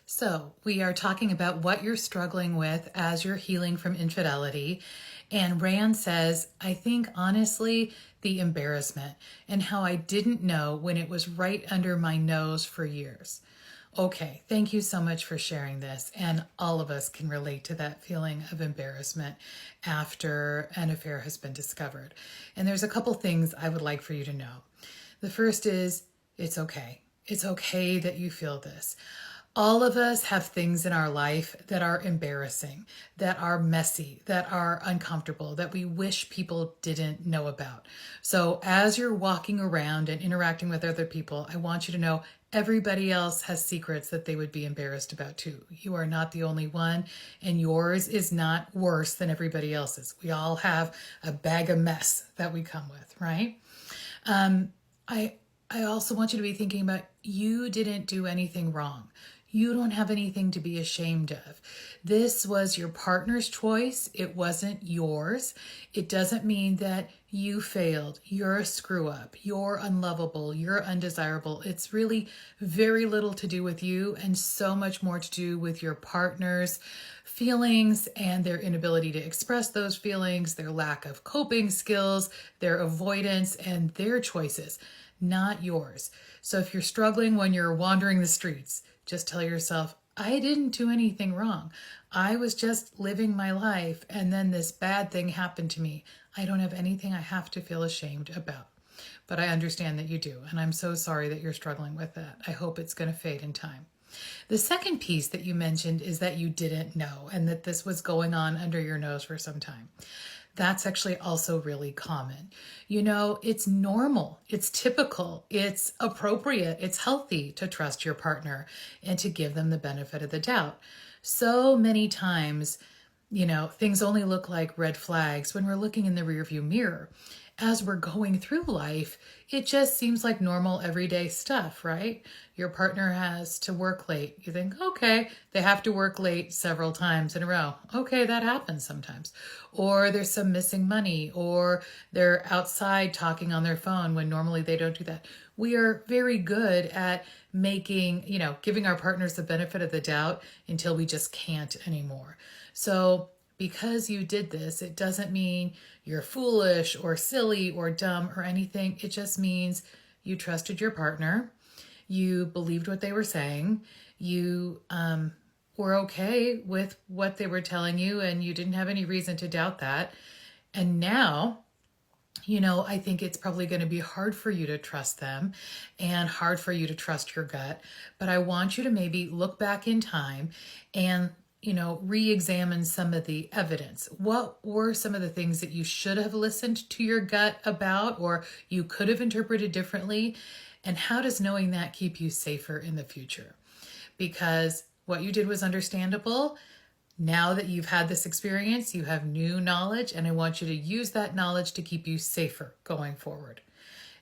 So, we are talking about what you're struggling with as you're healing from infidelity. And Rand says, I think honestly, the embarrassment and how I didn't know when it was right under my nose for years. Okay, thank you so much for sharing this. And all of us can relate to that feeling of embarrassment after an affair has been discovered. And there's a couple things I would like for you to know. The first is it's okay. It's okay that you feel this. All of us have things in our life that are embarrassing, that are messy, that are uncomfortable, that we wish people didn't know about. So as you're walking around and interacting with other people, I want you to know everybody else has secrets that they would be embarrassed about too. You are not the only one, and yours is not worse than everybody else's. We all have a bag of mess that we come with, right? I also want you to be thinking about you didn't do anything wrong. You don't have anything to be ashamed of. This was your partner's choice. It wasn't yours. It doesn't mean that you failed. You're a screw up. You're unlovable. You're undesirable. It's really very little to do with you and so much more to do with your partner's feelings and their inability to express those feelings, their lack of coping skills, their avoidance, and their choices, not yours. So if you're struggling when you're wandering the streets, just tell yourself, I didn't do anything wrong. I was just living my life, and then this bad thing happened to me. I don't have anything I have to feel ashamed about. But I understand that you do, and I'm so sorry that you're struggling with that. I hope it's going to fade in time. The second piece that you mentioned is that you didn't know and that this was going on under your nose for some time. That's actually also really common. You know, it's normal, it's typical, it's appropriate, it's healthy to trust your partner and to give them the benefit of the doubt. So many times, things only look like red flags when we're looking in the rearview mirror. As we're going through life, it just seems like normal everyday stuff, right? Your partner has to work late. You think, okay, they have to work late several times in a row. Okay, that happens sometimes. Or there's some missing money, or they're outside talking on their phone when normally they don't do that. We are very good at giving our partners the benefit of the doubt until we just can't anymore. So because you did this, it doesn't mean you're foolish or silly or dumb or anything. It just means you trusted your partner. You believed what they were saying. You were okay with what they were telling you, and you didn't have any reason to doubt that. And now, I think it's probably going to be hard for you to trust them and hard for you to trust your gut. But I want you to maybe look back in time and re-examine some of the evidence. What were some of the things that you should have listened to your gut about, or you could have interpreted differently? And how does knowing that keep you safer in the future? Because what you did was understandable. Now that you've had this experience, you have new knowledge, and I want you to use that knowledge to keep you safer going forward.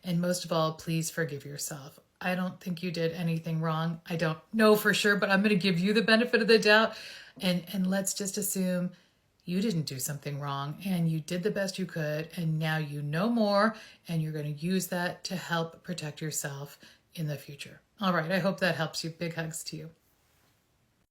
And most of all, please forgive yourself. I don't think you did anything wrong. I don't know for sure, but I'm going to give you the benefit of the doubt. And let's just assume you didn't do something wrong and you did the best you could, and now you know more, and you're going to use that to help protect yourself in the future. All right, I hope that helps you. Big hugs to you.